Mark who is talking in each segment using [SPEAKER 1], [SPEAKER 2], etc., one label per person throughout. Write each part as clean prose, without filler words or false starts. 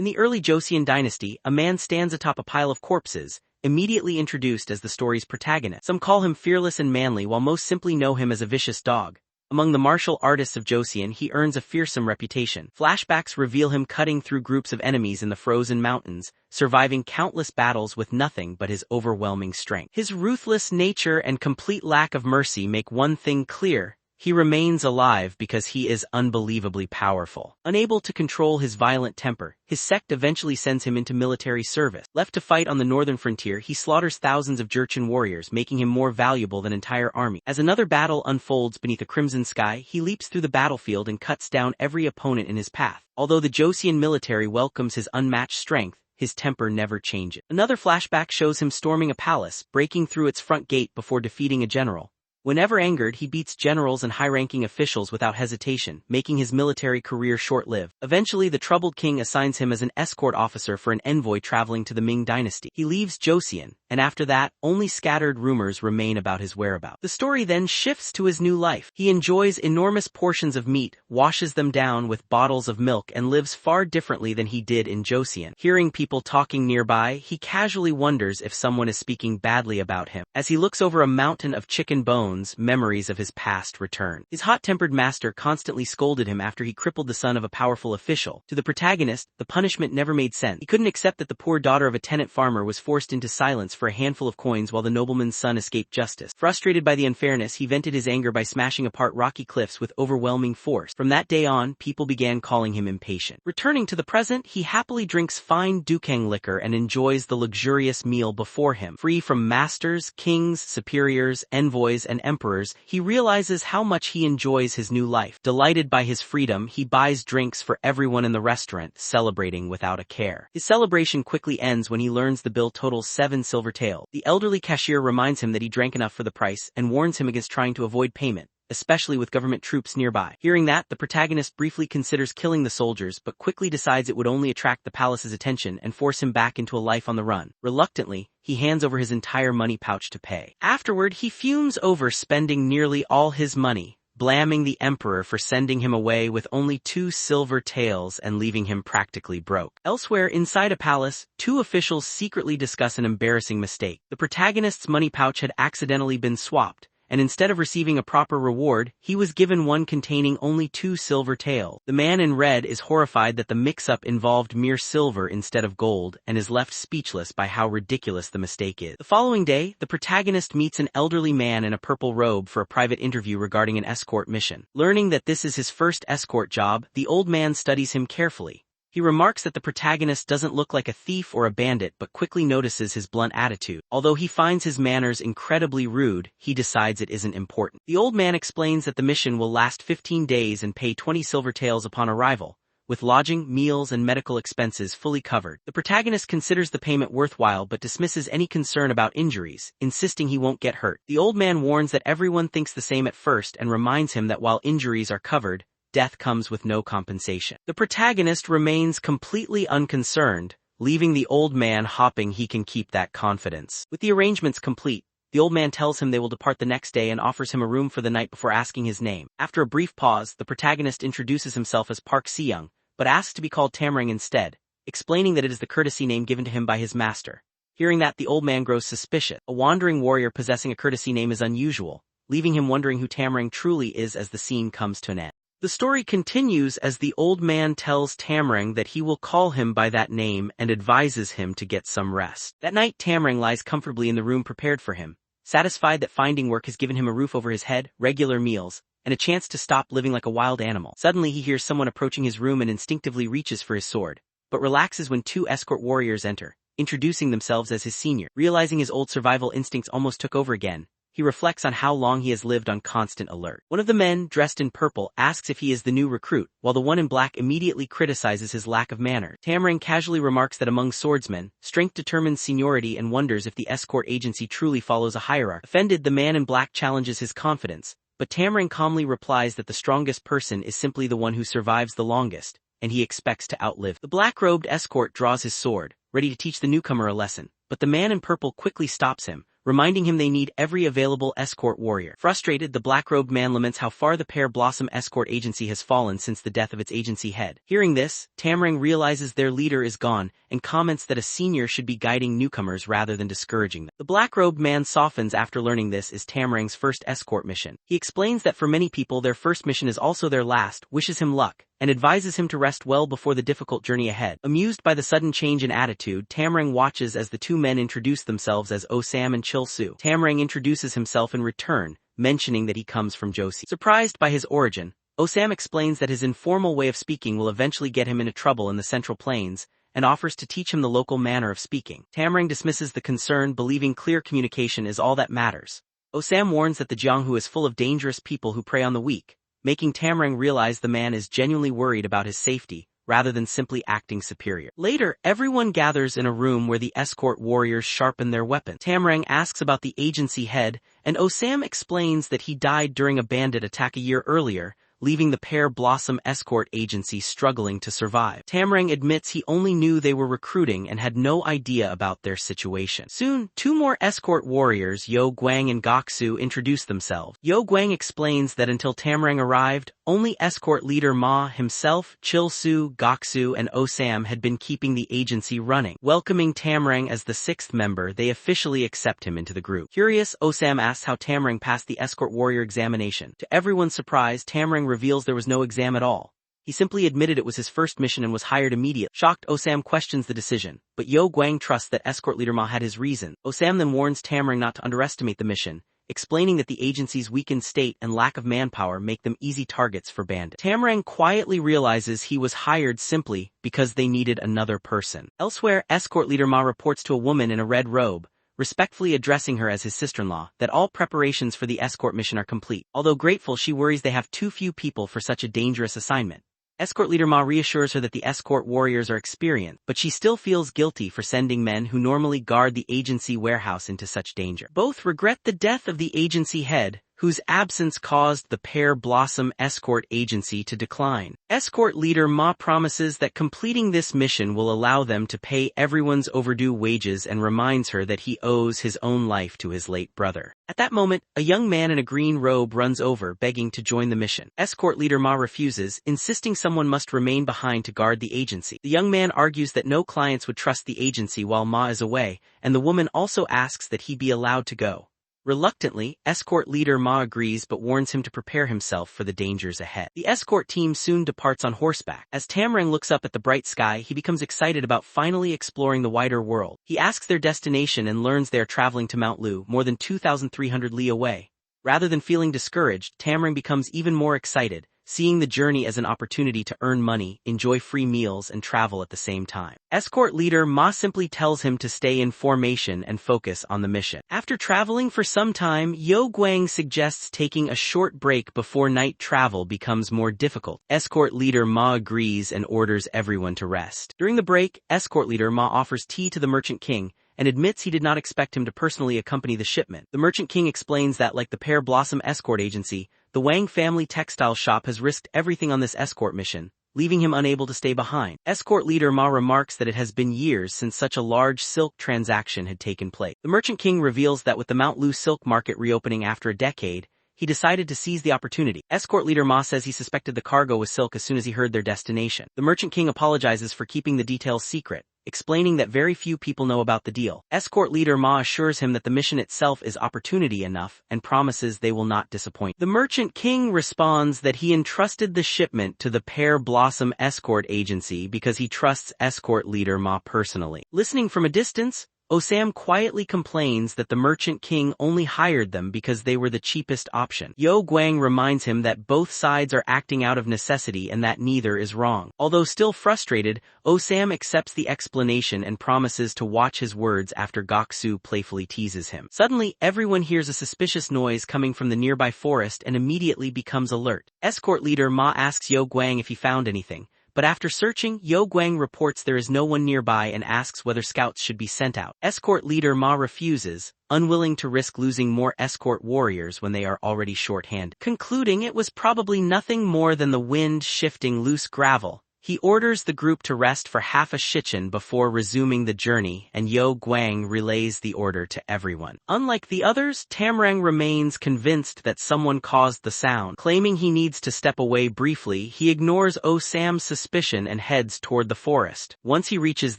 [SPEAKER 1] In the early Joseon dynasty, a man stands atop a pile of corpses, immediately introduced as the story's protagonist. Some call him fearless and manly while most simply know him as a vicious dog. Among the martial artists of Joseon, he earns a fearsome reputation. Flashbacks reveal him cutting through groups of enemies in the frozen mountains, surviving countless battles with nothing but his overwhelming strength. His ruthless nature and complete lack of mercy make one thing clear: he remains alive because he is unbelievably powerful. Unable to control his violent temper, his sect eventually sends him into military service. Left to fight on the northern frontier, he slaughters thousands of Jurchen warriors, making him more valuable than an entire army. As another battle unfolds beneath a crimson sky, he leaps through the battlefield and cuts down every opponent in his path. Although the Joseon military welcomes his unmatched strength, his temper never changes. Another flashback shows him storming a palace, breaking through its front gate before defeating a general. Whenever angered, he beats generals and high-ranking officials without hesitation, making his military career short-lived. Eventually, the troubled king assigns him as an escort officer for an envoy traveling to the Ming dynasty. He leaves Joseon, and after that, only scattered rumors remain about his whereabouts. The story then shifts to his new life. He enjoys enormous portions of meat, washes them down with bottles of milk, and lives far differently than he did in Joseon. Hearing people talking nearby, he casually wonders if someone is speaking badly about him. As he looks over a mountain of chicken bones, memories of his past return. His hot-tempered master constantly scolded him after he crippled the son of a powerful official. To the protagonist, the punishment never made sense. He couldn't accept that the poor daughter of a tenant farmer was forced into silence for a handful of coins while the nobleman's son escaped justice. Frustrated by the unfairness, he vented his anger by smashing apart rocky cliffs with overwhelming force. From that day on, people began calling him impatient. Returning to the present, he happily drinks fine Dukang liquor and enjoys the luxurious meal before him. Free from masters, kings, superiors, envoys, and emperors, he realizes how much he enjoys his new life. Delighted by his freedom, he buys drinks for everyone in the restaurant, celebrating without a care. His celebration quickly ends when he learns the bill totals 7 silver taels. The elderly cashier reminds him that he drank enough for the price and warns him against trying to avoid payment, especially with government troops nearby. Hearing that, the protagonist briefly considers killing the soldiers but quickly decides it would only attract the palace's attention and force him back into a life on the run. Reluctantly, he hands over his entire money pouch to pay. Afterward, he fumes over spending nearly all his money, blaming the emperor for sending him away with only 2 silver taels and leaving him practically broke. Elsewhere, inside a palace, 2 officials secretly discuss an embarrassing mistake. The protagonist's money pouch had accidentally been swapped, and instead of receiving a proper reward, he was given one containing only 2 silver taels. The man in red is horrified that the mix-up involved mere silver instead of gold and is left speechless by how ridiculous the mistake is. The following day, the protagonist meets an elderly man in a purple robe for a private interview regarding an escort mission. Learning that this is his first escort job, the old man studies him carefully. He remarks that the protagonist doesn't look like a thief or a bandit but quickly notices his blunt attitude. Although he finds his manners incredibly rude, he decides it isn't important. The old man explains that the mission will last 15 days and pay 20 silver taels upon arrival, with lodging, meals, and medical expenses fully covered. The protagonist considers the payment worthwhile but dismisses any concern about injuries, insisting he won't get hurt. The old man warns that everyone thinks the same at first and reminds him that while injuries are covered, death comes with no compensation. The protagonist remains completely unconcerned, leaving the old man hoping he can keep that confidence. With the arrangements complete, the old man tells him they will depart the next day and offers him a room for the night before asking his name. After a brief pause, the protagonist introduces himself as Park Seyoung, but asks to be called Tamrang instead, explaining that it is the courtesy name given to him by his master. Hearing that, the old man grows suspicious. A wandering warrior possessing a courtesy name is unusual, leaving him wondering who Tamrang truly is as the scene comes to an end. The story continues as the old man tells Tamrang that he will call him by that name and advises him to get some rest. That night, Tamrang lies comfortably in the room prepared for him, satisfied that finding work has given him a roof over his head, regular meals, and a chance to stop living like a wild animal. Suddenly he hears someone approaching his room and instinctively reaches for his sword, but relaxes when 2 escort warriors enter, introducing themselves as his senior. Realizing his old survival instincts almost took over again, he reflects on how long he has lived on constant alert. One of the men, dressed in purple, asks if he is the new recruit, while the one in black immediately criticizes his lack of manners. Tamrang casually remarks that among swordsmen, strength determines seniority and wonders if the escort agency truly follows a hierarchy. Offended, the man in black challenges his confidence, but Tamrang calmly replies that the strongest person is simply the one who survives the longest, and he expects to outlive. The black-robed escort draws his sword, ready to teach the newcomer a lesson, but the man in purple quickly stops him, reminding him they need every available escort warrior. Frustrated, the black-robed man laments how far the Pear Blossom escort agency has fallen since the death of its agency head. Hearing this, Tamrang realizes their leader is gone and comments that a senior should be guiding newcomers rather than discouraging them. The black-robed man softens after learning this is Tamrang's first escort mission. He explains that for many people their first mission is also their last, wishes him luck, and advises him to rest well before the difficult journey ahead. Amused by the sudden change in attitude, Tamrang watches as the two men introduce themselves as Osam and Chil-Su. Tamrang introduces himself in return, mentioning that he comes from Joseon. Surprised by his origin, Osam explains that his informal way of speaking will eventually get him into trouble in the Central Plains, and offers to teach him the local manner of speaking. Tamrang dismisses the concern, believing clear communication is all that matters. Osam warns that the Jianghu is full of dangerous people who prey on the weak, making Tamrang realize the man is genuinely worried about his safety, rather than simply acting superior. Later, everyone gathers in a room where the escort warriors sharpen their weapons. Tamrang asks about the agency head, and Osam explains that he died during a bandit attack a year earlier, leaving the Pear Blossom escort agency struggling to survive. Tamrang admits he only knew they were recruiting and had no idea about their situation. Soon, two more escort warriors, Yo Guang and Goksu, introduce themselves. Yo Guang explains that until Tamrang arrived, only escort leader Ma himself, Chil-Su, Goksu, and Osam had been keeping the agency running. Welcoming Tamrang as the sixth member, they officially accept him into the group. Curious, Osam asks how Tamrang passed the escort warrior examination. To everyone's surprise, Tamrang reveals there was no exam at all. He simply admitted it was his first mission and was hired immediately. Shocked, Osam questions the decision, but Yo Guang trusts that escort leader Ma had his reason. Osam then warns Tamrang not to underestimate the mission, explaining that the agency's weakened state and lack of manpower make them easy targets for bandits. Tamrang quietly realizes he was hired simply because they needed another person. Elsewhere, escort leader Ma reports to a woman in a red robe, respectfully addressing her as his sister-in-law, that all preparations for the escort mission are complete. Although grateful, she worries they have too few people for such a dangerous assignment. Escort leader Ma reassures her that the escort warriors are experienced, but she still feels guilty for sending men who normally guard the agency warehouse into such danger. Both regret the death of the agency head, whose absence caused the Pear Blossom escort agency to decline. Escort leader Ma promises that completing this mission will allow them to pay everyone's overdue wages and reminds her that he owes his own life to his late brother. At that moment, a young man in a green robe runs over, begging to join the mission. Escort leader Ma refuses, insisting someone must remain behind to guard the agency. The young man argues that no clients would trust the agency while Ma is away, and the woman also asks that he be allowed to go. Reluctantly, escort leader Ma agrees but warns him to prepare himself for the dangers ahead. The escort team soon departs on horseback. As Tamrang looks up at the bright sky, he becomes excited about finally exploring the wider world. He asks their destination and learns they are traveling to Mount Lu, more than 2,300 li away. Rather than feeling discouraged, Tamrang becomes even more excited, seeing the journey as an opportunity to earn money, enjoy free meals, and travel at the same time. Escort leader Ma simply tells him to stay in formation and focus on the mission. After traveling for some time, Yo Guang suggests taking a short break before night travel becomes more difficult. Escort leader Ma agrees and orders everyone to rest. During the break, escort leader Ma offers tea to the Merchant King, and admits he did not expect him to personally accompany the shipment. The Merchant King explains that, like the Pear Blossom escort agency, the Wang family textile shop has risked everything on this escort mission, leaving him unable to stay behind. Escort leader Ma remarks that it has been years since such a large silk transaction had taken place. The Merchant King reveals that with the Mount Lu silk market reopening after a decade, he decided to seize the opportunity. Escort leader Ma says he suspected the cargo was silk as soon as he heard their destination. The Merchant King apologizes for keeping the details secret, explaining that very few people know about the deal. Escort leader Ma assures him that the mission itself is opportunity enough and promises they will not disappoint. The Merchant King responds that he entrusted the shipment to the Pear Blossom escort agency because he trusts escort leader Ma personally. Listening from a distance, Osam quietly complains that the Merchant King only hired them because they were the cheapest option. Yo Guang reminds him that both sides are acting out of necessity and that neither is wrong. Although still frustrated, Osam accepts the explanation and promises to watch his words after Goksu playfully teases him. Suddenly, everyone hears a suspicious noise coming from the nearby forest and immediately becomes alert. Escort leader Ma asks Yo Guang if he found anything, but after searching, Yo Guang reports there is no one nearby and asks whether scouts should be sent out. Escort leader Ma refuses, unwilling to risk losing more escort warriors when they are already short-handed. Concluding it was probably nothing more than the wind shifting loose gravel, He orders the group to rest for half a shichen before resuming the journey, and Yo Guang relays the order to everyone. Unlike the others, Tamrang remains convinced that someone caused the sound. Claiming he needs to step away briefly, he ignores Oh Sam's suspicion and heads toward the forest. Once he reaches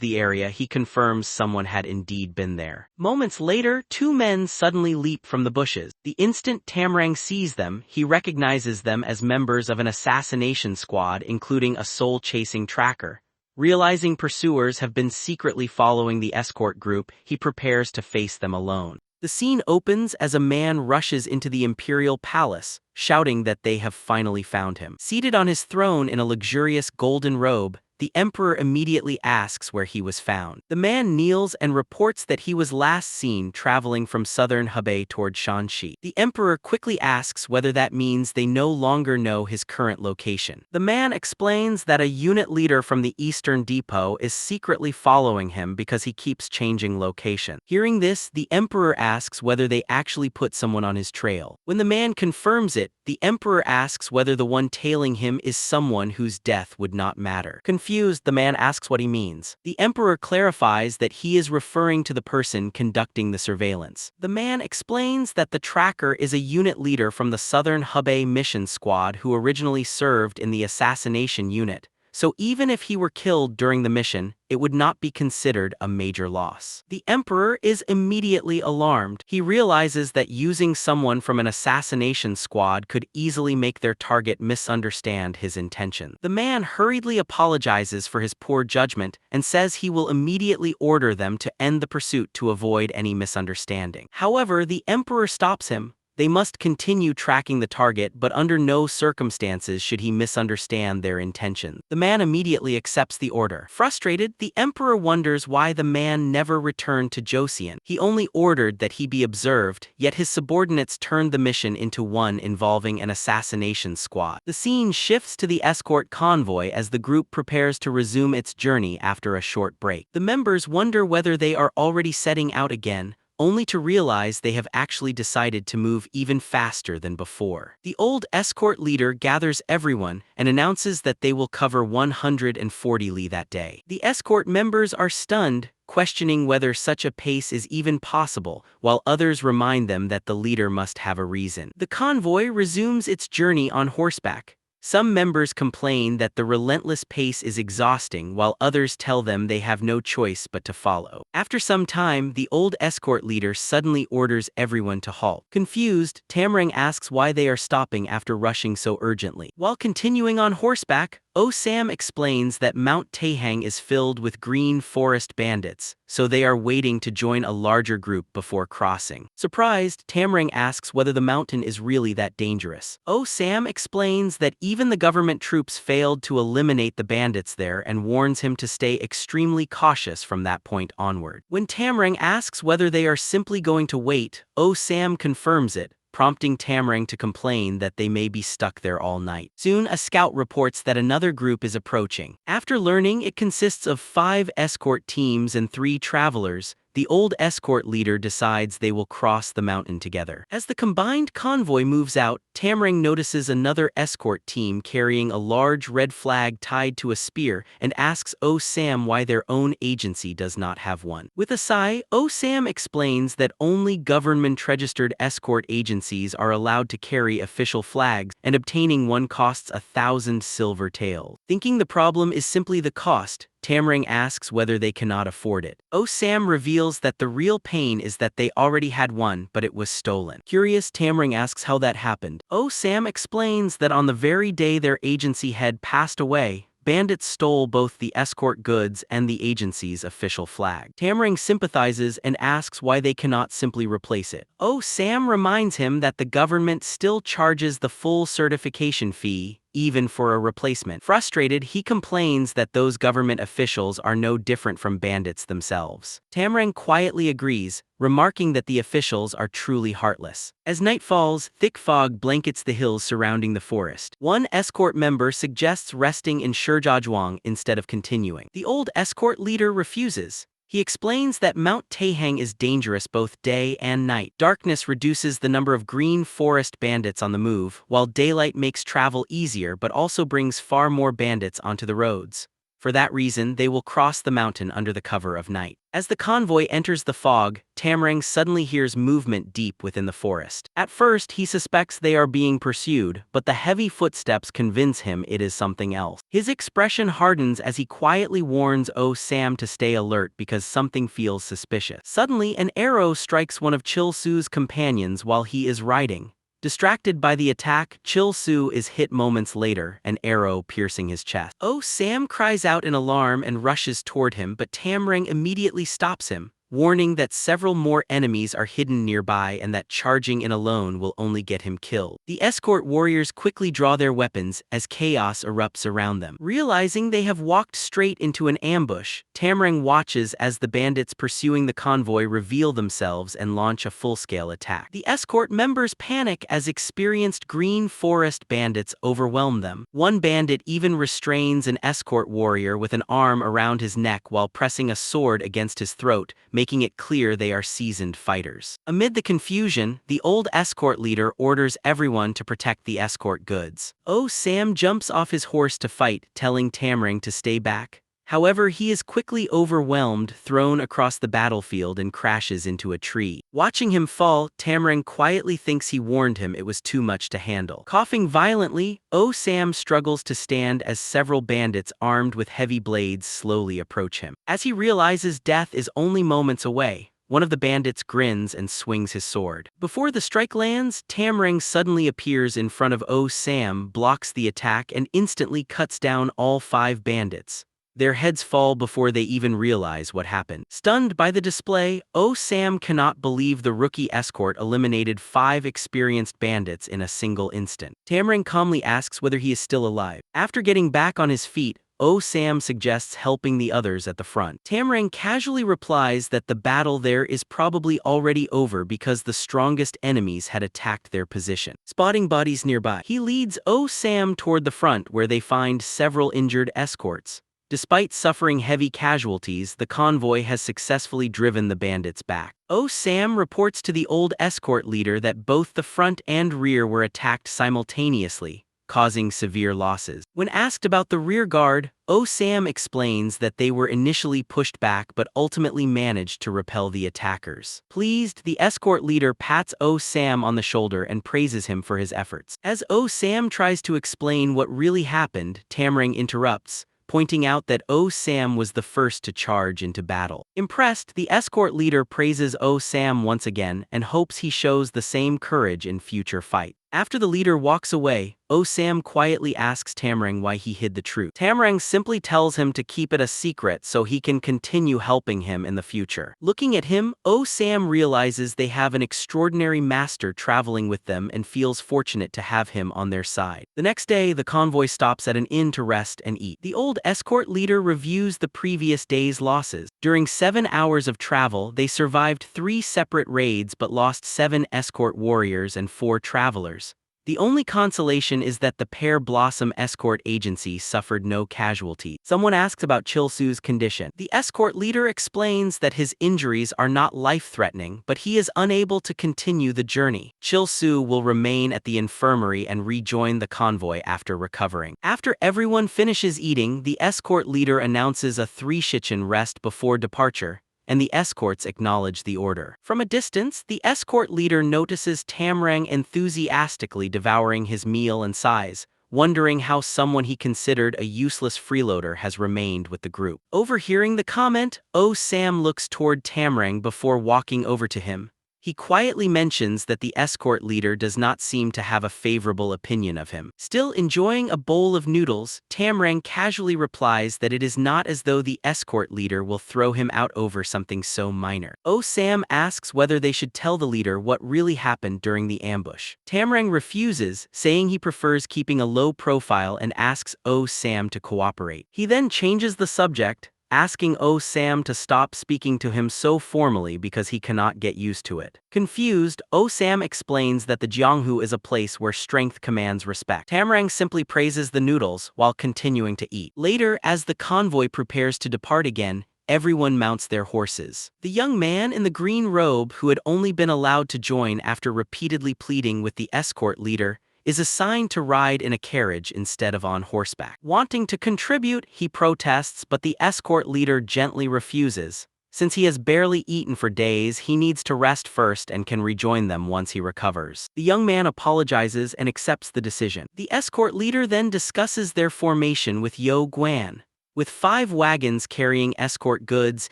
[SPEAKER 1] the area, he confirms someone had indeed been there. Moments later, two men suddenly leap from the bushes. The instant Tamrang sees them, he recognizes them as members of an assassination squad, including a soul-chasing tracker. Realizing pursuers have been secretly following the escort group, he prepares to face them alone. The scene opens as a man rushes into the imperial palace, shouting that they have finally found him. Seated on his throne in a luxurious golden robe, the emperor immediately asks where he was found. The man kneels and reports that he was last seen traveling from southern Hebei toward Shanxi. The emperor quickly asks whether that means they no longer know his current location. The man explains that a unit leader from the eastern depot is secretly following him because he keeps changing location. Hearing this, the emperor asks whether they actually put someone on his trail. When the man confirms it, the emperor asks whether the one tailing him is someone whose death would not matter. Confused, the man asks what he means. The emperor clarifies that he is referring to the person conducting the surveillance. The man explains that the tracker is a unit leader from the Southern Hebei mission squad who originally served in the assassination unit. So even if he were killed during the mission, it would not be considered a major loss. The emperor is immediately alarmed. He realizes that using someone from an assassination squad could easily make their target misunderstand his intention. The man hurriedly apologizes for his poor judgment and says he will immediately order them to end the pursuit to avoid any misunderstanding. However, the emperor stops him. They must continue tracking the target, but under no circumstances should he misunderstand their intentions. The man immediately accepts the order. Frustrated, the emperor wonders why the man never returned to Joseon. He only ordered that he be observed, yet his subordinates turned the mission into one involving an assassination squad. The scene shifts to the escort convoy as the group prepares to resume its journey after a short break. The members wonder whether they are already setting out again, only to realize they have actually decided to move even faster than before. The old escort leader gathers everyone and announces that they will cover 140 li that day. The escort members are stunned, questioning whether such a pace is even possible, while others remind them that the leader must have a reason. The convoy resumes its journey on horseback. Some members complain that the relentless pace is exhausting, while others tell them they have no choice but to follow. After some time, the old escort leader suddenly orders everyone to halt. Confused, Tamrang asks why they are stopping after rushing so urgently. While continuing on horseback, Oh Sam explains that Mount Taehang is filled with green forest bandits, so they are waiting to join a larger group before crossing. Surprised, Tamrang asks whether the mountain is really that dangerous. Oh Sam explains that even the government troops failed to eliminate the bandits there and warns him to stay extremely cautious from that point onward. When Tamrang asks whether they are simply going to wait, Oh Sam confirms it, prompting Tamrang to complain that they may be stuck there all night. Soon, a scout reports that another group is approaching. After learning it consists of 5 escort teams and 3 travelers, the old escort leader decides they will cross the mountain together. As the combined convoy moves out, Tamrang notices another escort team carrying a large red flag tied to a spear and asks Oh Sam why their own agency does not have one. With a sigh, Oh Sam explains that only government-registered escort agencies are allowed to carry official flags, and obtaining one costs 1,000 silver taels. Thinking the problem is simply the cost, Tamrang asks whether they cannot afford it. Oh Sam reveals that the real pain is that they already had one, but it was stolen. Curious, Tamrang asks how that happened. Oh Sam explains that on the very day their agency head passed away, bandits stole both the escort goods and the agency's official flag. Tamrang sympathizes and asks why they cannot simply replace it. Oh Sam reminds him that the government still charges the full certification fee, even for a replacement. Frustrated, he complains that those government officials are no different from bandits themselves. Tamrang quietly agrees, remarking that the officials are truly heartless. As night falls, thick fog blankets the hills surrounding the forest. One escort member suggests resting in Shizhuang instead of continuing. The old escort leader refuses. He explains that Mount Taehang is dangerous both day and night. Darkness reduces the number of green forest bandits on the move, while daylight makes travel easier but also brings far more bandits onto the roads. For that reason, they will cross the mountain under the cover of night. As the convoy enters the fog, Tamrang suddenly hears movement deep within the forest. At first, he suspects they are being pursued, but the heavy footsteps convince him it is something else. His expression hardens as he quietly warns Sam to stay alert because something feels suspicious. Suddenly, an arrow strikes one of Chil-Su's companions while he is riding. Distracted by the attack, Chil-Su is hit moments later, an arrow piercing his chest. Sam cries out in alarm and rushes toward him, but Tamrang immediately stops him, warning that several more enemies are hidden nearby and that charging in alone will only get him killed. The escort warriors quickly draw their weapons as chaos erupts around them. Realizing they have walked straight into an ambush, Tamrang watches as the bandits pursuing the convoy reveal themselves and launch a full-scale attack. The escort members panic as experienced green forest bandits overwhelm them. One bandit even restrains an escort warrior with an arm around his neck while pressing a sword against his throat, making it clear they are seasoned fighters. Amid the confusion, the old escort leader orders everyone to protect the escort goods. Sam jumps off his horse to fight, telling Tamrang to stay back. However, he is quickly overwhelmed, thrown across the battlefield, and crashes into a tree. Watching him fall, Tamrang quietly thinks he warned him it was too much to handle. Coughing violently, Sam struggles to stand as several bandits armed with heavy blades slowly approach him. As he realizes death is only moments away, one of the bandits grins and swings his sword. Before the strike lands, Tamrang suddenly appears in front of Sam, blocks the attack, and instantly cuts down all 5 bandits. Their heads fall before they even realize what happened. Stunned by the display, Sam cannot believe the rookie escort eliminated 5 experienced bandits in a single instant. Tamrang calmly asks whether he is still alive. After getting back on his feet, Sam suggests helping the others at the front. Tamrang casually replies that the battle there is probably already over because the strongest enemies had attacked their position. Spotting bodies nearby, he leads Sam toward the front where they find several injured escorts. Despite suffering heavy casualties, the convoy has successfully driven the bandits back. Sam reports to the old escort leader that both the front and rear were attacked simultaneously, causing severe losses. When asked about the rear guard, Sam explains that they were initially pushed back but ultimately managed to repel the attackers. Pleased, the escort leader pats Sam on the shoulder and praises him for his efforts. As Sam tries to explain what really happened, Tamrang interrupts, pointing out that Sam was the first to charge into battle. Impressed, the escort leader praises Sam once again and hopes he shows the same courage in future fights. After the leader walks away, Sam quietly asks Tamrang why he hid the truth. Tamrang simply tells him to keep it a secret so he can continue helping him in the future. Looking at him, Sam realizes they have an extraordinary master traveling with them and feels fortunate to have him on their side. The next day, the convoy stops at an inn to rest and eat. The old escort leader reviews the previous day's losses. During 7 hours of travel, they survived 3 separate raids but lost 7 escort warriors and 4 travelers. The only consolation is that the Pear Blossom Escort Agency suffered no casualties. Someone asks about Chil-Su's condition. The escort leader explains that his injuries are not life-threatening, but he is unable to continue the journey. Chil-Su will remain at the infirmary and rejoin the convoy after recovering. After everyone finishes eating, the escort leader announces a 3-shichen rest before departure, and the escorts acknowledge the order. From a distance, the escort leader notices Tamrang enthusiastically devouring his meal and sighs, wondering how someone he considered a useless freeloader has remained with the group. Overhearing the comment, Sam looks toward Tamrang before walking over to him. He quietly mentions that the escort leader does not seem to have a favorable opinion of him. Still enjoying a bowl of noodles, Tamrang casually replies that it is not as though the escort leader will throw him out over something so minor. Sam asks whether they should tell the leader what really happened during the ambush. Tamrang refuses, saying he prefers keeping a low profile and asks Sam to cooperate. He then changes the subject, asking Sam to stop speaking to him so formally because he cannot get used to it. Confused, Sam explains that the Jianghu is a place where strength commands respect. Tamrang simply praises the noodles while continuing to eat. Later, as the convoy prepares to depart again, everyone mounts their horses. The young man in the green robe, who had only been allowed to join after repeatedly pleading with the escort leader, is assigned to ride in a carriage instead of on horseback. Wanting to contribute, he protests, but the escort leader gently refuses. Since he has barely eaten for days, he needs to rest first and can rejoin them once he recovers. The young man apologizes and accepts the decision. The escort leader then discusses their formation with Yo Guan. With 5 wagons carrying escort goods,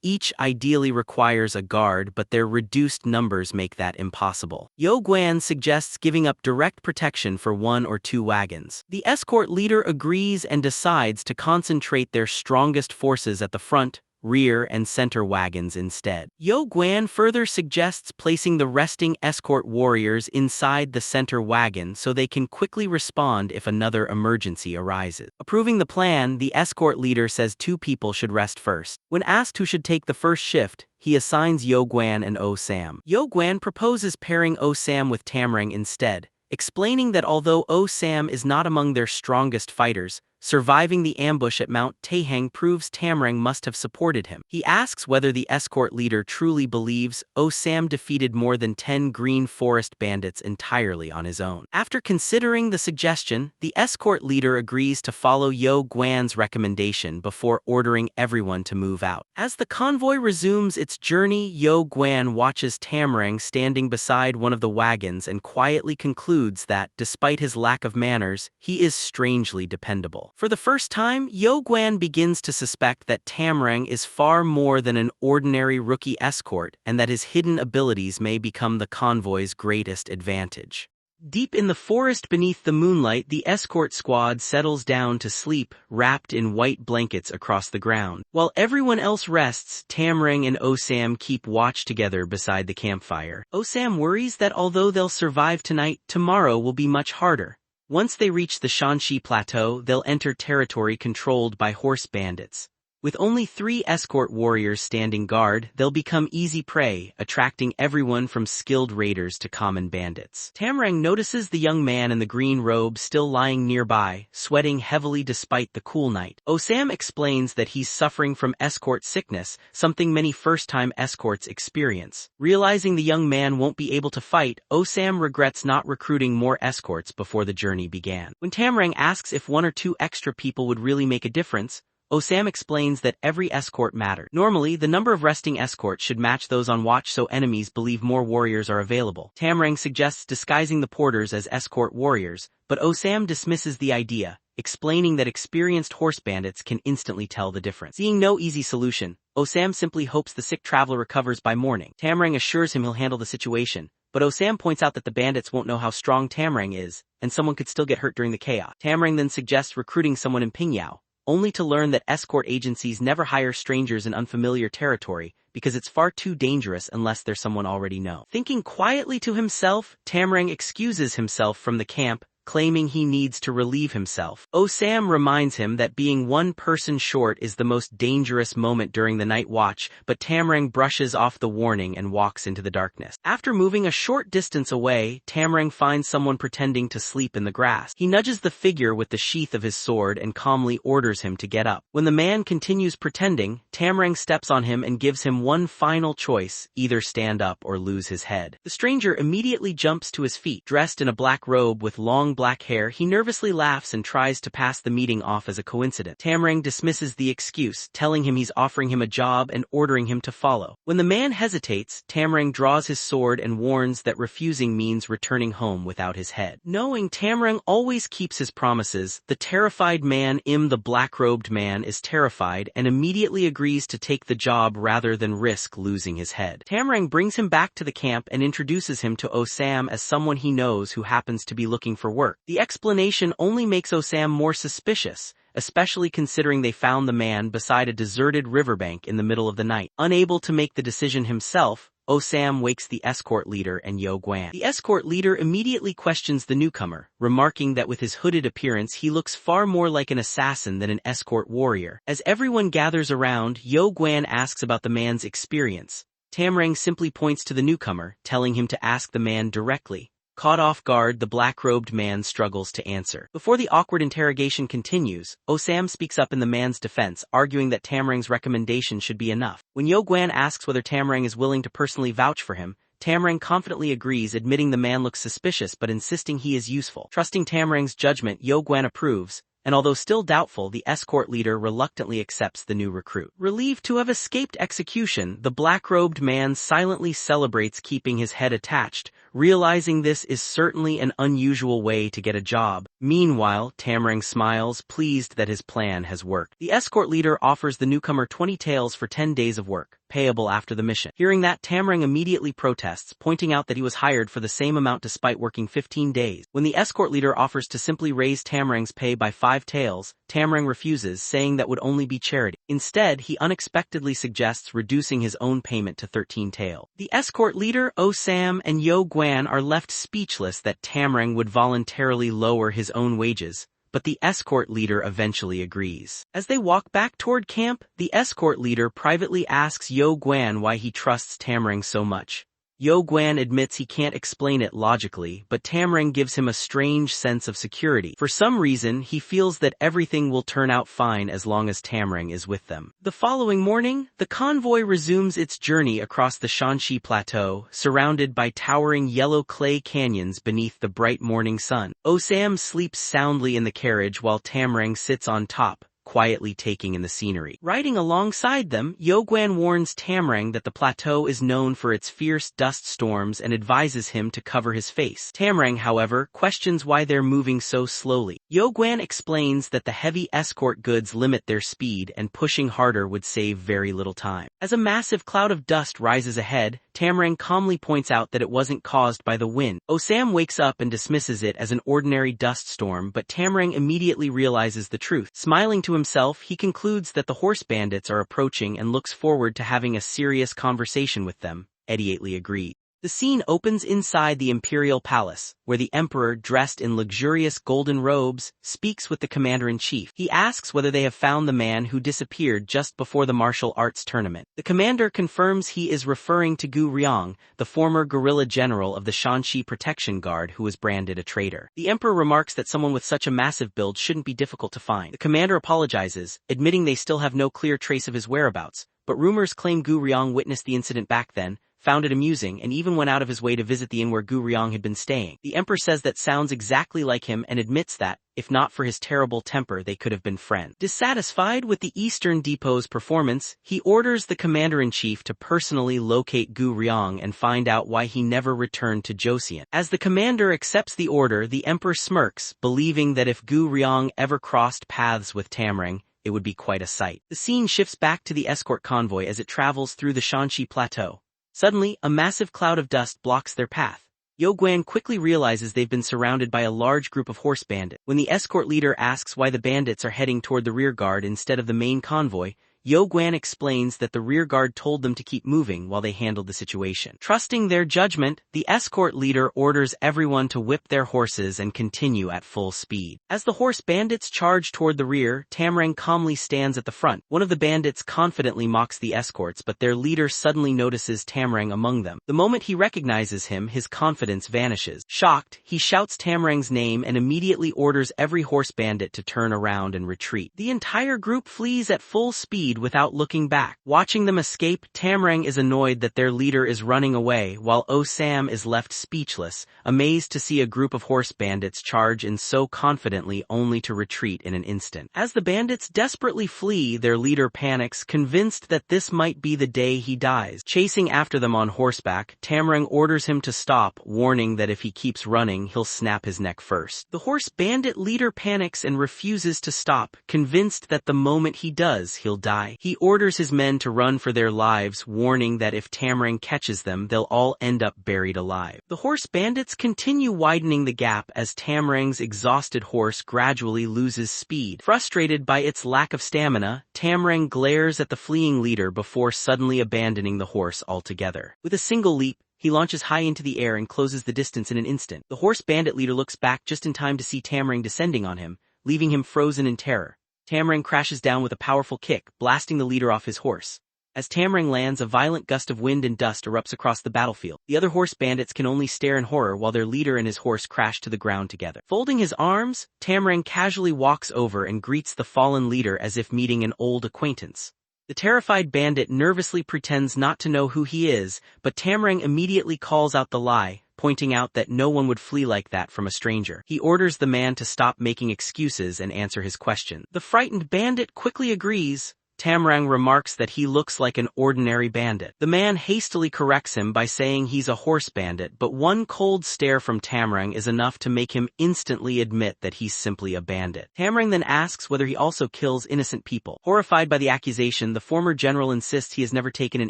[SPEAKER 1] each ideally requires a guard, but their reduced numbers make that impossible. Yo Guan suggests giving up direct protection for 1 or 2 wagons. The escort leader agrees and decides to concentrate their strongest forces at the front, rear, and center wagons instead. Yo Guan further suggests placing the resting escort warriors inside the center wagon so they can quickly respond if another emergency arises. Approving the plan, the escort leader says 2 people should rest first. When asked who should take the first shift, he assigns Yo Guan and Oh Sam. Yo Guan proposes pairing Oh Sam with Tamrang instead, explaining that although Oh Sam is not among their strongest fighters, surviving the ambush at Mount Taehang proves Tamrang must have supported him. He asks whether the escort leader truly believes Oh Sam defeated more than 10 green forest bandits entirely on his own. After considering the suggestion, the escort leader agrees to follow Yo Guan's recommendation before ordering everyone to move out. As the convoy resumes its journey, Yo Guan watches Tamrang standing beside one of the wagons and quietly concludes that, despite his lack of manners, he is strangely dependable. For the first time, Yo Guan begins to suspect that Tamrang is far more than an ordinary rookie escort and that his hidden abilities may become the convoy's greatest advantage. Deep in the forest beneath the moonlight, the escort squad settles down to sleep, wrapped in white blankets across the ground. While everyone else rests, Tamrang and Oh Sam keep watch together beside the campfire. Oh Sam worries that although they'll survive tonight, tomorrow will be much harder. Once they reach the Shanxi Plateau, they'll enter territory controlled by horse bandits. With only 3 escort warriors standing guard, they'll become easy prey, attracting everyone from skilled raiders to common bandits. Tamrang notices the young man in the green robe still lying nearby, sweating heavily despite the cool night. Oh Sam explains that he's suffering from escort sickness, something many first-time escorts experience. Realizing the young man won't be able to fight, Oh Sam regrets not recruiting more escorts before the journey began. When Tamrang asks if 1 or 2 extra people would really make a difference, Oh Sam explains that every escort mattered. Normally, the number of resting escorts should match those on watch so enemies believe more warriors are available. Tamrang suggests disguising the porters as escort warriors, but Oh Sam dismisses the idea, explaining that experienced horse bandits can instantly tell the difference. Seeing no easy solution, Oh Sam simply hopes the sick traveler recovers by morning. Tamrang assures him he'll handle the situation, but Oh Sam points out that the bandits won't know how strong Tamrang is, and someone could still get hurt during the chaos. Tamrang then suggests recruiting someone in Pingyao, only to learn that escort agencies never hire strangers in unfamiliar territory because it's far too dangerous unless there's someone already know. Thinking quietly to himself, Tamrang excuses himself from the camp, claiming he needs to relieve himself. Oh Sam reminds him that being 1 person short is the most dangerous moment during the night watch, but Tamrang brushes off the warning and walks into the darkness. After moving a short distance away, Tamrang finds someone pretending to sleep in the grass. He nudges the figure with the sheath of his sword and calmly orders him to get up. When the man continues pretending, Tamrang steps on him and gives him one final choice: either stand up or lose his head. The stranger immediately jumps to his feet. Dressed in a black robe with long black hair, he nervously laughs and tries to pass the meeting off as a coincidence. Tamrang dismisses the excuse, telling him he's offering him a job and ordering him to follow. When the man hesitates, Tamrang draws his sword and warns that refusing means returning home without his head. Knowing Tamrang always keeps his promises, the terrified man the black-robed man is terrified and immediately agrees to take the job rather than risk losing his head. Tamrang brings him back to the camp and introduces him to Oh Sam as someone he knows who happens to be looking for work. The explanation only makes Oh Sam more suspicious, especially considering they found the man beside a deserted riverbank in the middle of the night. Unable to make the decision himself, Oh Sam wakes the escort leader and Yo Guan. The escort leader immediately questions the newcomer, remarking that with his hooded appearance he looks far more like an assassin than an escort warrior. As everyone gathers around, Yo Guan asks about the man's experience. Tamrang simply points to the newcomer, telling him to ask the man directly. Caught off guard, the black-robed man struggles to answer. Before the awkward interrogation continues, Osam speaks up in the man's defense, arguing that Tamarang's recommendation should be enough. When Yo Guan asks whether Tamarang is willing to personally vouch for him, Tamarang confidently agrees, admitting the man looks suspicious but insisting he is useful. Trusting Tamarang's judgment, Yo Guan approves, and although still doubtful, the escort leader reluctantly accepts the new recruit. Relieved to have escaped execution, the black-robed man silently celebrates, keeping his head attached, realizing this is certainly an unusual way to get a job. Meanwhile, Tamarang smiles, pleased that his plan has worked. The escort leader offers the newcomer 20 taels for 10 days of work, payable after the mission. Hearing that, Tamarang immediately protests, pointing out that he was hired for the same amount despite working 15 days. When the escort leader offers to simply raise Tamarang's pay by 5 taels, Tamarang refuses, saying that would only be charity. Instead, he unexpectedly suggests reducing his own payment to 13 taels. The escort leader, Osam, and Yo Guan are left speechless that Tamarang would voluntarily lower his own wages, but the escort leader eventually agrees. As they walk back toward camp, the escort leader privately asks Yo Guan why he trusts Tamarang so much. Yo Guan admits he can't explain it logically, but Tamarang gives him a strange sense of security. For some reason, he feels that everything will turn out fine as long as Tamarang is with them. The following morning, the convoy resumes its journey across the Shanxi Plateau, surrounded by towering yellow clay canyons beneath the bright morning sun. Osam sleeps soundly in the carriage while Tamarang sits on top, quietly taking in the scenery. Riding alongside them, Yo Guan warns Tamarang that the plateau is known for its fierce dust storms and advises him to cover his face. Tamarang, however, questions why they're moving so slowly. Yo Guan explains that the heavy escort goods limit their speed and pushing harder would save very little time. As a massive cloud of dust rises ahead, Tamarang calmly points out that it wasn't caused by the wind. Osam wakes up and dismisses it as an ordinary dust storm, but Tamarang immediately realizes the truth. Smiling to himself, he concludes that the horse bandits are approaching and looks forward to having a serious conversation with them. Immediately agreed. The scene opens inside the imperial palace, where the emperor, dressed in luxurious golden robes, speaks with the commander-in-chief. He asks whether they have found the man who disappeared just before the martial arts tournament. The commander confirms he is referring to Gu Ryong, the former guerrilla general of the Shanxi Protection Guard who was branded a traitor. The emperor remarks that someone with such a massive build shouldn't be difficult to find. The commander apologizes, admitting they still have no clear trace of his whereabouts, but rumors claim Gu Ryong witnessed the incident back then, found it amusing, and even went out of his way to visit the inn where Gu Ryong had been staying. The emperor says that sounds exactly like him and admits that, if not for his terrible temper, they could have been friends. Dissatisfied with the Eastern Depot's performance, he orders the commander-in-chief to personally locate Gu Ryong and find out why he never returned to Joseon. As the commander accepts the order, the emperor smirks, believing that if Gu Ryong ever crossed paths with Tamarang, it would be quite a sight. The scene shifts back to the escort convoy as it travels through the Shanxi Plateau. Suddenly, a massive cloud of dust blocks their path. Yo Guan quickly realizes they've been surrounded by a large group of horse bandits. When the escort leader asks why the bandits are heading toward the rear guard instead of the main convoy, Yo Guan explains that the rear guard told them to keep moving while they handled the situation. Trusting their judgment, the escort leader orders everyone to whip their horses and continue at full speed. As the horse bandits charge toward the rear, Tamarang calmly stands at the front. One of the bandits confidently mocks the escorts, but their leader suddenly notices Tamarang among them. The moment he recognizes him, his confidence vanishes. Shocked, he shouts Tamarang's name and immediately orders every horse bandit to turn around and retreat. The entire group flees at full speed without looking back. Watching them escape, Tamarang is annoyed that their leader is running away, while Osam is left speechless, amazed to see a group of horse bandits charge in so confidently only to retreat in an instant. As the bandits desperately flee, their leader panics, convinced that this might be the day he dies. Chasing after them on horseback, Tamarang orders him to stop, warning that if he keeps running, he'll snap his neck first. The horse bandit leader panics and refuses to stop, convinced that the moment he does, he'll die. He orders his men to run for their lives, warning that if Tamarang catches them, they'll all end up buried alive. The horse bandits continue widening the gap as Tamarang's exhausted horse gradually loses speed. Frustrated by its lack of stamina, Tamarang glares at the fleeing leader before suddenly abandoning the horse altogether. With a single leap, he launches high into the air and closes the distance in an instant. The horse bandit leader looks back just in time to see Tamarang descending on him, leaving him frozen in terror. Tamarang crashes down with a powerful kick, blasting the leader off his horse. As Tamrang lands, a violent gust of wind and dust erupts across the battlefield. The other horse bandits can only stare in horror while their leader and his horse crash to the ground together. Folding his arms, Tamrang casually walks over and greets the fallen leader as if meeting an old acquaintance. The terrified bandit nervously pretends not to know who he is, but Tamrang immediately calls out the lie, pointing out that no one would flee like that from a stranger. He orders the man to stop making excuses and answer his question. The frightened bandit quickly agrees. Tamrang remarks that he looks like an ordinary bandit. The man hastily corrects him by saying he's a horse bandit, but one cold stare from Tamrang is enough to make him instantly admit that he's simply a bandit. Tamrang then asks whether he also kills innocent people. Horrified by the accusation, the former general insists he has never taken an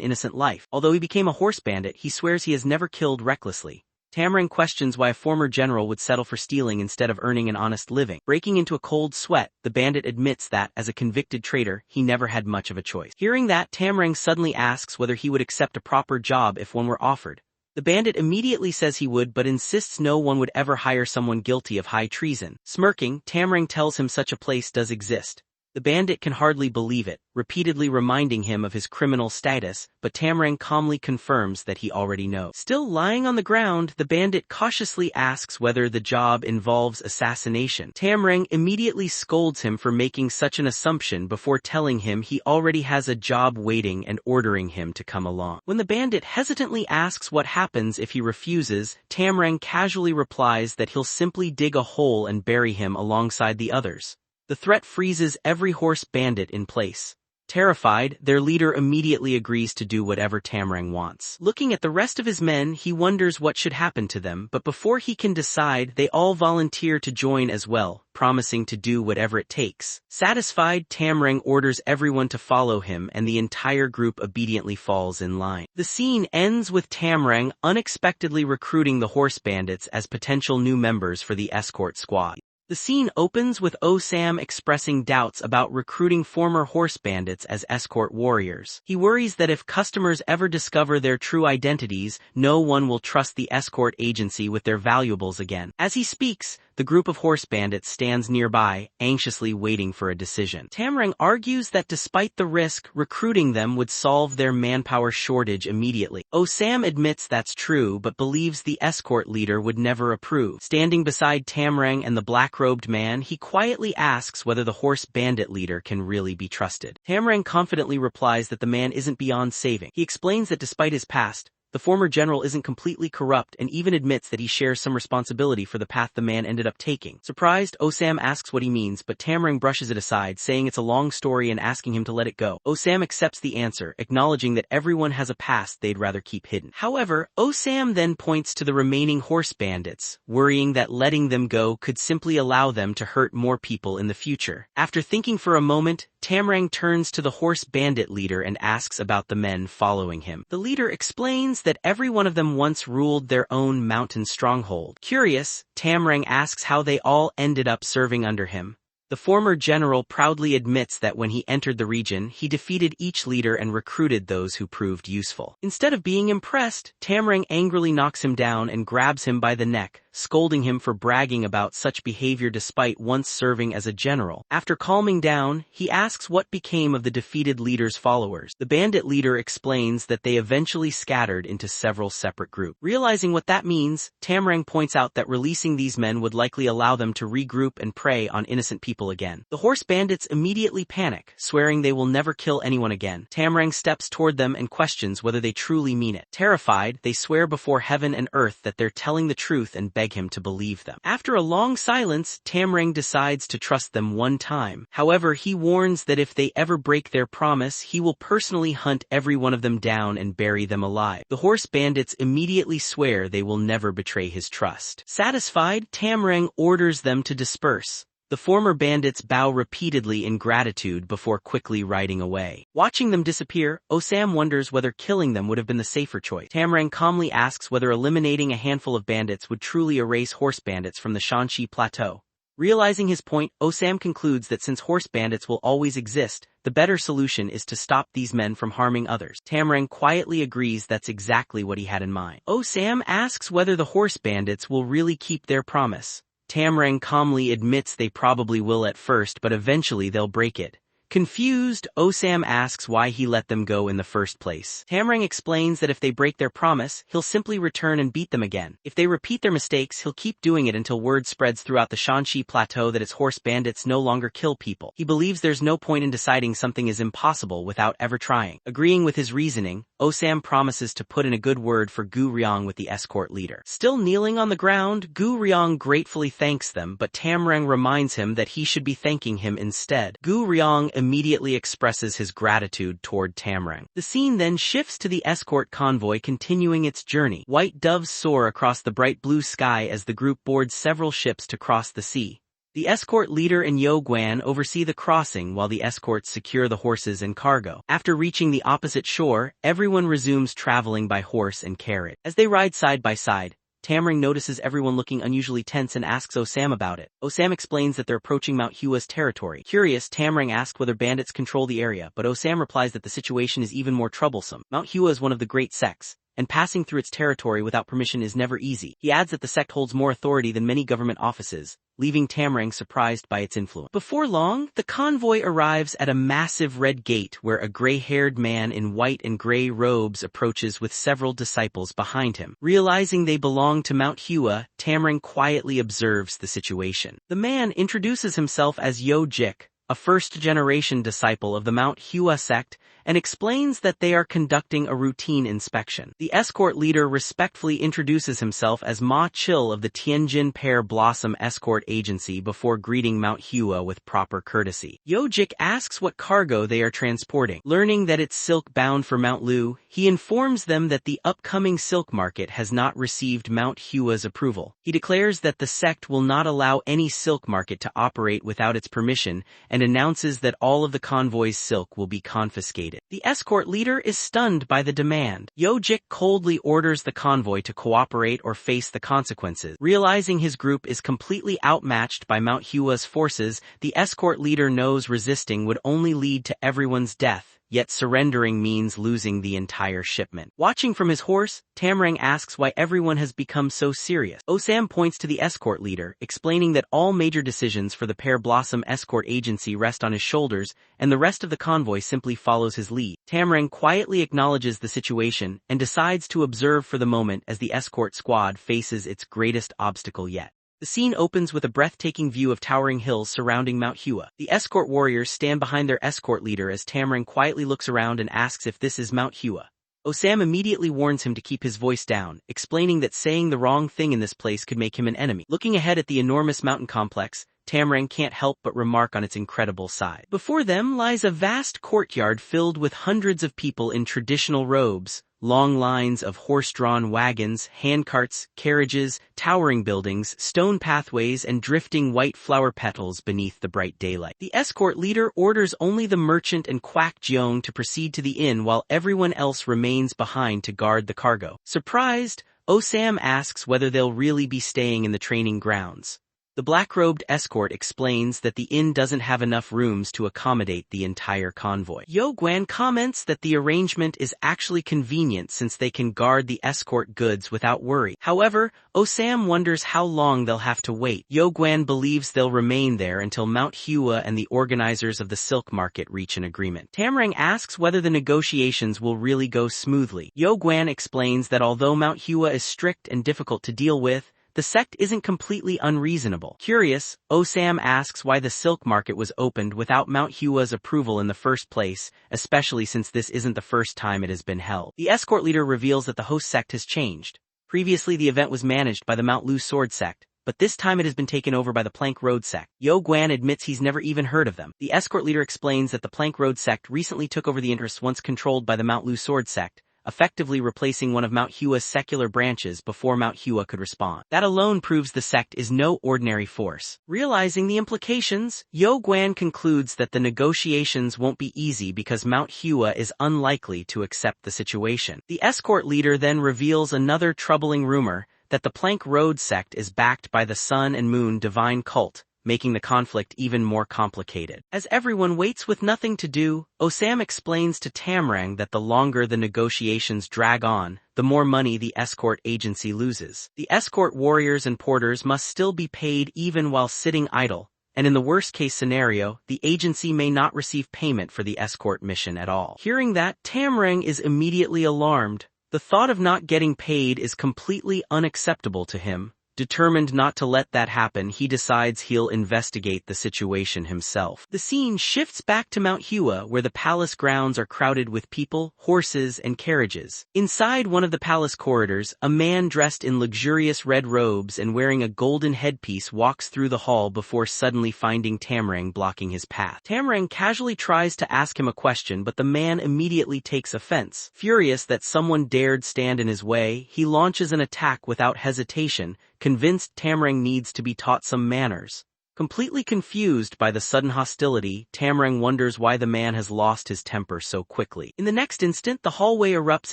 [SPEAKER 1] innocent life. Although he became a horse bandit, he swears he has never killed recklessly. Tamrang questions why a former general would settle for stealing instead of earning an honest living. Breaking into a cold sweat, the bandit admits that, as a convicted traitor, he never had much of a choice. Hearing that, Tamrang suddenly asks whether he would accept a proper job if one were offered. The bandit immediately says he would, but insists no one would ever hire someone guilty of high treason. Smirking, Tamrang tells him such a place does exist. The bandit can hardly believe it, repeatedly reminding him of his criminal status, but Tamrang calmly confirms that he already knows. Still lying on the ground, the bandit cautiously asks whether the job involves assassination. Tamrang immediately scolds him for making such an assumption before telling him he already has a job waiting and ordering him to come along. When the bandit hesitantly asks what happens if he refuses, Tamrang casually replies that he'll simply dig a hole and bury him alongside the others. The threat freezes every horse bandit in place. Terrified, their leader immediately agrees to do whatever Tamrang wants. Looking at the rest of his men, he wonders what should happen to them, but before he can decide, they all volunteer to join as well, promising to do whatever it takes. Satisfied, Tamrang orders everyone to follow him and the entire group obediently falls in line. The scene ends with Tamrang unexpectedly recruiting the horse bandits as potential new members for the escort squad. The scene opens with Osam expressing doubts about recruiting former horse bandits as escort warriors. He worries that if customers ever discover their true identities, no one will trust the escort agency with their valuables again. As he speaks, the group of horse bandits stands nearby, anxiously waiting for a decision. Tamrang argues that despite the risk, recruiting them would solve their manpower shortage immediately. Osam admits that's true, but believes the escort leader would never approve. Standing beside Tamrang and the black-robed man, he quietly asks whether the horse bandit leader can really be trusted. Tamrang confidently replies that the man isn't beyond saving. He explains that despite his past, the former general isn't completely corrupt and even admits that he shares some responsibility for the path the man ended up taking. Surprised, Osam asks what he means, but Tamrang brushes it aside, saying it's a long story and asking him to let it go. Osam accepts the answer, acknowledging that everyone has a past they'd rather keep hidden. However, Osam then points to the remaining horse bandits, worrying that letting them go could simply allow them to hurt more people in the future. After thinking for a moment, Tamrang turns to the horse bandit leader and asks about the men following him. The leader explains that every one of them once ruled their own mountain stronghold. Curious, Tamrang asks how they all ended up serving under him. The former general proudly admits that when he entered the region, he defeated each leader and recruited those who proved useful. Instead of being impressed, Tamrang angrily knocks him down and grabs him by the neck, scolding him for bragging about such behavior despite once serving as a general. After calming down, he asks what became of the defeated leader's followers. The bandit leader explains that they eventually scattered into several separate groups. Realizing what that means, Tamrang points out that releasing these men would likely allow them to regroup and prey on innocent people again. The horse bandits immediately panic, swearing they will never kill anyone again. Tamrang steps toward them and questions whether they truly mean it. Terrified, they swear before heaven and earth that they're telling the truth and beg him to believe them. After a long silence, Tamrang decides to trust them one time. However, he warns that if they ever break their promise, he will personally hunt every one of them down and bury them alive. The horse bandits immediately swear they will never betray his trust. Satisfied, Tamrang orders them to disperse. The former bandits bow repeatedly in gratitude before quickly riding away. Watching them disappear, Osam wonders whether killing them would have been the safer choice. Tamrang calmly asks whether eliminating a handful of bandits would truly erase horse bandits from the Shanxi Plateau. Realizing his point, Osam concludes that since horse bandits will always exist, the better solution is to stop these men from harming others. Tamrang quietly agrees that's exactly what he had in mind. Osam asks whether the horse bandits will really keep their promise. Tamrang calmly admits they probably will at first, but eventually they'll break it. Confused, Osam asks why he let them go in the first place. Tamrang explains that if they break their promise, he'll simply return and beat them again. If they repeat their mistakes, he'll keep doing it until word spreads throughout the Shanxi Plateau that its horse bandits no longer kill people. He believes there's no point in deciding something is impossible without ever trying. Agreeing with his reasoning, Osam promises to put in a good word for Gu Ryong with the escort leader. Still kneeling on the ground, Gu Ryong gratefully thanks them, but Tamrang reminds him that he should be thanking him instead. Gu Ryong immediately expresses his gratitude toward Tamrang. The scene then shifts to the escort convoy continuing its journey. White doves soar across the bright blue sky as the group boards several ships to cross the sea. The escort leader and Yo Guan oversee the crossing while the escorts secure the horses and cargo. After reaching the opposite shore, everyone resumes traveling by horse and carriage. As they ride side by side, Tamrang notices everyone looking unusually tense and asks Osam about it. Osam explains that they're approaching Mount Hua's territory. Curious, Tamrang asks whether bandits control the area, but Osam replies that the situation is even more troublesome. Mount Hua is one of the great sects, and passing through its territory without permission is never easy. He adds that the sect holds more authority than many government offices, leaving Tamrang surprised by its influence. Before long, the convoy arrives at a massive red gate where a gray-haired man in white and gray robes approaches with several disciples behind him. Realizing they belong to Mount Hua, Tamrang quietly observes the situation. The man introduces himself as Yo Jik, a first-generation disciple of the Mount Hua sect, and explains that they are conducting a routine inspection. The escort leader respectfully introduces himself as Ma Chil of the Tianjin Pear Blossom Escort Agency before greeting Mount Hua with proper courtesy. Yojik asks what cargo they are transporting. Learning that it's silk bound for Mount Lu, he informs them that the upcoming silk market has not received Mount Hua's approval. He declares that the sect will not allow any silk market to operate without its permission and announces that all of the convoy's silk will be confiscated. The escort leader is stunned by the demand. Yojik coldly orders the convoy to cooperate or face the consequences. Realizing his group is completely outmatched by Mount Hua's forces, the escort leader knows resisting would only lead to everyone's death. Yet surrendering means losing the entire shipment. Watching from his horse, Tamrang asks why everyone has become so serious. Osam points to the escort leader, explaining that all major decisions for the Pear Blossom Escort Agency rest on his shoulders, and the rest of the convoy simply follows his lead. Tamrang quietly acknowledges the situation and decides to observe for the moment as the escort squad faces its greatest obstacle yet. The scene opens with a breathtaking view of towering hills surrounding Mount Hua. The escort warriors stand behind their escort leader as Tamrang quietly looks around and asks if this is Mount Hua. Osam immediately warns him to keep his voice down, explaining that saying the wrong thing in this place could make him an enemy. Looking ahead at the enormous mountain complex, Tamrang can't help but remark on its incredible size. Before them lies a vast courtyard filled with hundreds of people in traditional robes. Long lines of horse-drawn wagons, handcarts, carriages, towering buildings, stone pathways, and drifting white flower petals beneath the bright daylight. The escort leader orders only the merchant and Kwak Jeong to proceed to the inn while everyone else remains behind to guard the cargo. Surprised, Osam asks whether they'll really be staying in the training grounds. The black-robed escort explains that the inn doesn't have enough rooms to accommodate the entire convoy. Yo Guan comments that the arrangement is actually convenient since they can guard the escort goods without worry. However, Osam wonders how long they'll have to wait. Yo Guan believes they'll remain there until Mount Hua and the organizers of the silk market reach an agreement. Tamrang asks whether the negotiations will really go smoothly. Yo Guan explains that although Mount Hua is strict and difficult to deal with, the sect isn't completely unreasonable. Curious, Osam asks why the silk market was opened without Mount Hua's approval in the first place, especially since this isn't the first time it has been held. The escort leader reveals that the host sect has changed. Previously the event was managed by the Mount Lu Sword sect, but this time it has been taken over by the Plank Road sect. Yo Guan admits he's never even heard of them. The escort leader explains that the Plank Road sect recently took over the interests once controlled by the Mount Lu Sword sect, effectively replacing one of Mount Hua's secular branches before Mount Hua could respond. That alone proves the sect is no ordinary force. Realizing the implications, Yo Guan concludes that the negotiations won't be easy because Mount Hua is unlikely to accept the situation. The escort leader then reveals another troubling rumor, that the Plank Road sect is backed by the Sun and Moon divine cult, making the conflict even more complicated. As everyone waits with nothing to do, Osam explains to Tamrang that the longer the negotiations drag on, the more money the escort agency loses. The escort warriors and porters must still be paid even while sitting idle, and in the worst-case scenario, the agency may not receive payment for the escort mission at all. Hearing that, Tamrang is immediately alarmed. The thought of not getting paid is completely unacceptable to him. Determined not to let that happen, he decides he'll investigate the situation himself. The scene shifts back to Manhwa, where the palace grounds are crowded with people, horses, and carriages. Inside one of the palace corridors, a man dressed in luxurious red robes and wearing a golden headpiece walks through the hall before suddenly finding Tamrang blocking his path. Tamrang casually tries to ask him a question, but the man immediately takes offense. Furious that someone dared stand in his way, he launches an attack without hesitation, convinced Tamrang needs to be taught some manners. Completely confused by the sudden hostility, Tamrang wonders why the man has lost his temper so quickly. In the next instant, the hallway erupts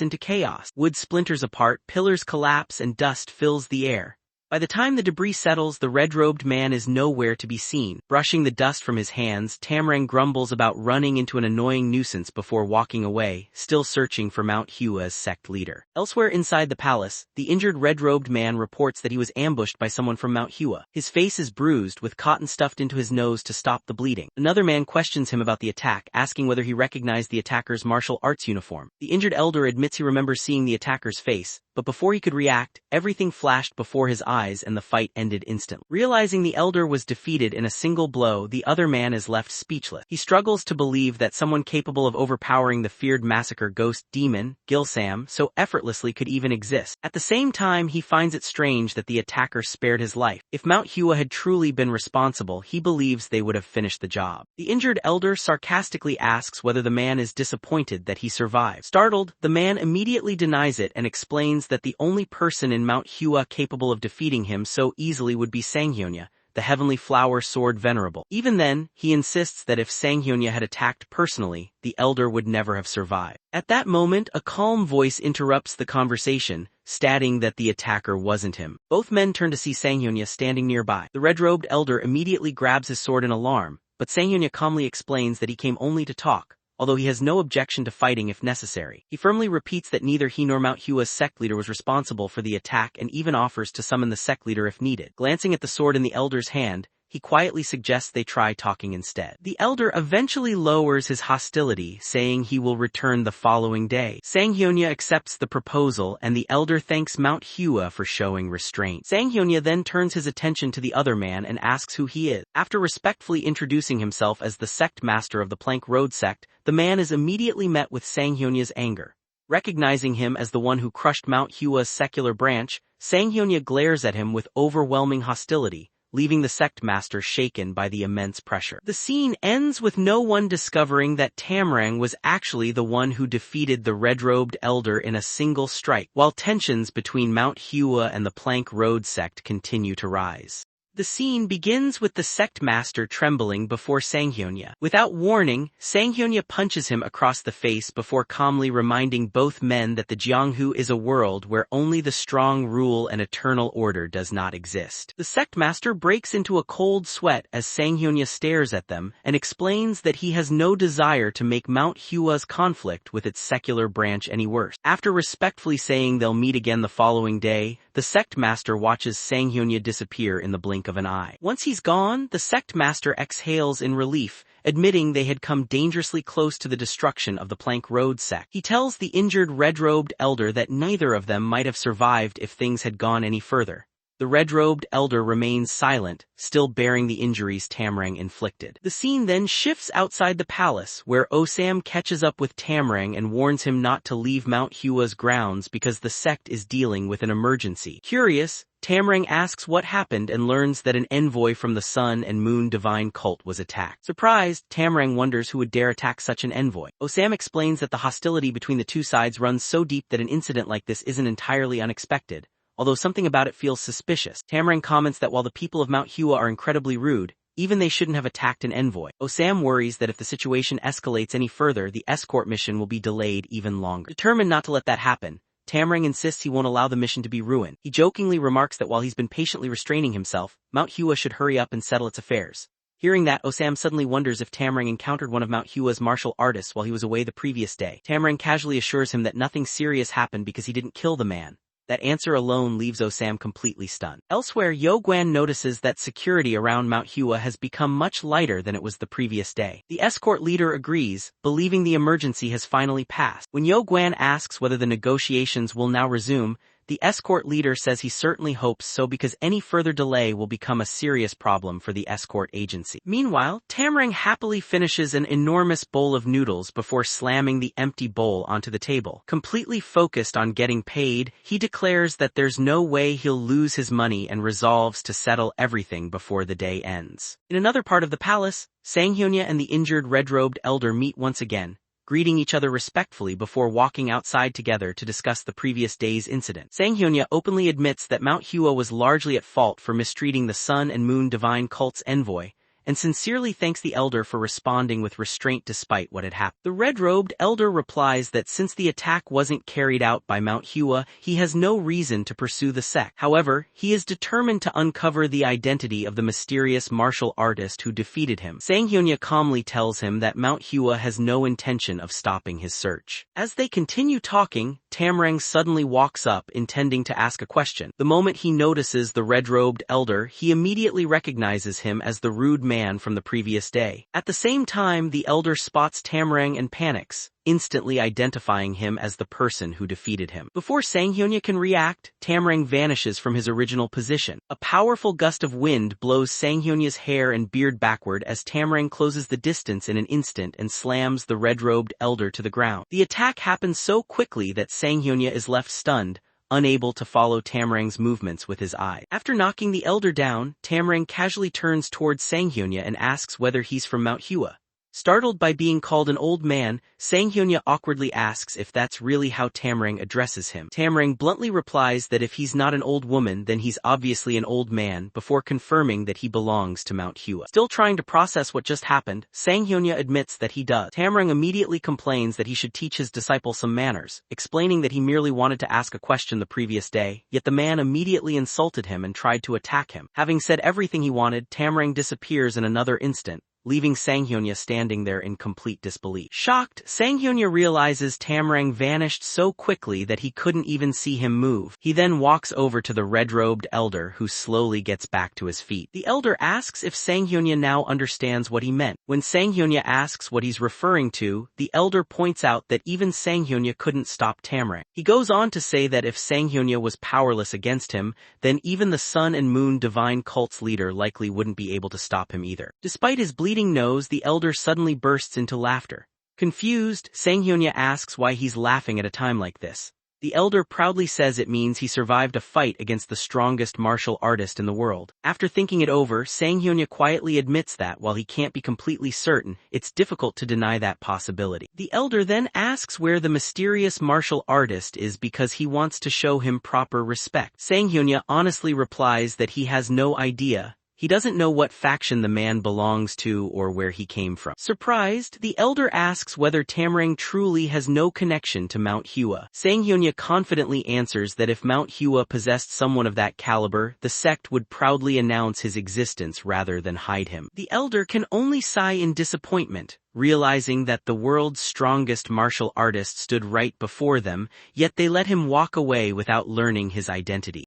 [SPEAKER 1] into chaos. Wood splinters apart, pillars collapse, and dust fills the air. By the time the debris settles, the red-robed man is nowhere to be seen. Brushing the dust from his hands, Tamrang grumbles about running into an annoying nuisance before walking away, still searching for Manhwa's sect leader. Elsewhere inside the palace, the injured red-robed man reports that he was ambushed by someone from Manhwa. His face is bruised, with cotton stuffed into his nose to stop the bleeding. Another man questions him about the attack, asking whether he recognized the attacker's martial arts uniform. The injured elder admits he remembers seeing the attacker's face, but before he could react, everything flashed before his eyes and the fight ended instantly. Realizing the elder was defeated in a single blow, the other man is left speechless. He struggles to believe that someone capable of overpowering the feared massacre ghost demon, Gilsam, so effortlessly could even exist. At the same time, he finds it strange that the attacker spared his life. If Manhwa had truly been responsible, he believes they would have finished the job. The injured elder sarcastically asks whether the man is disappointed that he survived. Startled, the man immediately denies it and explains that the only person in Manhwa capable of defeating him so easily would be Sanghyonya, the heavenly flower sword venerable. Even then, he insists that if Sanghyonya had attacked personally, the elder would never have survived. At that moment, a calm voice interrupts the conversation, stating that the attacker wasn't him. Both men turn to see Sanghyonya standing nearby. The red-robed elder immediately grabs his sword in alarm, but Sanghyonya calmly explains that he came only to talk, although he has no objection to fighting if necessary. He firmly repeats that neither he nor Manhwa's sect leader was responsible for the attack and even offers to summon the sect leader if needed. Glancing at the sword in the elder's hand, he quietly suggests they try talking instead. The elder eventually lowers his hostility, saying he will return the following day. Sanghyonya accepts the proposal, and the elder thanks Manhwa for showing restraint. Sanghyonya then turns his attention to the other man and asks who he is. After respectfully introducing himself as the sect master of the Plank Road sect, the man is immediately met with Sanghyonya anger. Recognizing him as the one who crushed Manhwa's secular branch, Sanghyonya glares at him with overwhelming hostility, leaving the sect master shaken by the immense pressure. The scene ends with no one discovering that Tamrang was actually the one who defeated the red-robed elder in a single strike, while tensions between Manhwa and the Plank Road sect continue to rise. The scene begins with the sect master trembling before Sanghyonya. Without warning, Sanghyonya punches him across the face before calmly reminding both men that the Jianghu is a world where only the strong rule and eternal order does not exist. The sect master breaks into a cold sweat as Sanghyonya stares at them and explains that he has no desire to make Manhwa's conflict with its secular branch any worse. After respectfully saying they'll meet again the following day, the sect master watches Sanghyonya disappear in the blink of an eye. Once he's gone, the sect master exhales in relief, admitting they had come dangerously close to the destruction of the Plank Road sect. He tells the injured red-robed elder that neither of them might have survived if things had gone any further. The red-robed elder remains silent, still bearing the injuries Tamrang inflicted. The scene then shifts outside the palace, where Osam catches up with Tamrang and warns him not to leave Manhwa's grounds because the sect is dealing with an emergency. Curious, Tamrang asks what happened and learns that an envoy from the Sun and Moon divine cult was attacked. Surprised, Tamrang wonders who would dare attack such an envoy. Osam explains that the hostility between the two sides runs so deep that an incident like this isn't entirely unexpected, although something about it feels suspicious. Tamrang comments that while the people of Manhwa are incredibly rude, even they shouldn't have attacked an envoy. Osam worries that if the situation escalates any further, the escort mission will be delayed even longer. Determined not to let that happen, Tamrang insists he won't allow the mission to be ruined. He jokingly remarks that while he's been patiently restraining himself, Manhwa should hurry up and settle its affairs. Hearing that, Osam suddenly wonders if Tamrang encountered one of Manhwa's martial artists while he was away the previous day. Tamrang casually assures him that nothing serious happened because he didn't kill the man. That answer alone leaves Osam completely stunned. Elsewhere, Yo Guan notices that security around Mount Hua has become much lighter than it was the previous day. The escort leader agrees, believing the emergency has finally passed. When Yo Guan asks whether the negotiations will now resume, the escort leader says he certainly hopes so because any further delay will become a serious problem for the escort agency. Meanwhile, Tamrang happily finishes an enormous bowl of noodles before slamming the empty bowl onto the table. Completely focused on getting paid, he declares that there's no way he'll lose his money and resolves to settle everything before the day ends. In another part of the palace, Sanghyunya and the injured red-robed elder meet once again, greeting each other respectfully before walking outside together to discuss the previous day's incident. Sanghyunya openly admits that Mount Hua was largely at fault for mistreating the Sun and Moon divine cult's envoy, and sincerely thanks the elder for responding with restraint despite what had happened. The red-robed elder replies that since the attack wasn't carried out by Mount Hua, he has no reason to pursue the sect. However, he is determined to uncover the identity of the mysterious martial artist who defeated him. Sanghyunya calmly tells him that Mount Hua has no intention of stopping his search. As they continue talking, Tamrang suddenly walks up intending to ask a question. The moment he notices the red-robed elder, he immediately recognizes him as the rude man from the previous day. At the same time, the elder spots Tamrang and panics, instantly identifying him as the person who defeated him. Before Sanghyunya can react, Tamrang vanishes from his original position. A powerful gust of wind blows Sanghyunya's hair and beard backward as Tamrang closes the distance in an instant and slams the red-robed elder to the ground. The attack happens so quickly that Sanghyunya is left stunned, unable to follow Tamrang's movements with his eye. After knocking the elder down, Tamrang casually turns towards Sanghyunya and asks whether he's from Mount Hua. Startled by being called an old man, Sanghyunya awkwardly asks if that's really how Tamrang addresses him. Tamrang bluntly replies that if he's not an old woman then he's obviously an old man, before confirming that he belongs to Mount Hua. Still trying to process what just happened, Sanghyunya admits that he does. Tamrang immediately complains that he should teach his disciple some manners, explaining that he merely wanted to ask a question the previous day, yet the man immediately insulted him and tried to attack him. Having said everything he wanted, Tamrang disappears in another instant, leaving Sanghyunya standing there in complete disbelief. Shocked, Sanghyunya realizes Tamrang vanished so quickly that he couldn't even see him move. He then walks over to the red-robed elder, who slowly gets back to his feet. The elder asks if Sanghyunya now understands what he meant. When Sanghyunya asks what he's referring to, the elder points out that even Sanghyunya couldn't stop Tamrang. He goes on to say that if Sanghyunya was powerless against him, then even the Sun and Moon divine cult's leader likely wouldn't be able to stop him either. Despite his bleeding nose, the elder suddenly bursts into laughter. Confused, Sanghyunya asks why he's laughing at a time like this. The elder proudly says it means he survived a fight against the strongest martial artist in the world. After thinking it over, Sanghyunya quietly admits that while he can't be completely certain, it's difficult to deny that possibility. The elder then asks where the mysterious martial artist is because he wants to show him proper respect. Sanghyunya honestly replies that he has no idea. He doesn't know what faction the man belongs to or where he came from. Surprised, the elder asks whether Tamrang truly has no connection to Mount Hua. Sanghyunya confidently answers that if Mount Hua possessed someone of that caliber, the sect would proudly announce his existence rather than hide him. The elder can only sigh in disappointment, realizing that the world's strongest martial artist stood right before them, yet they let him walk away without learning his identity.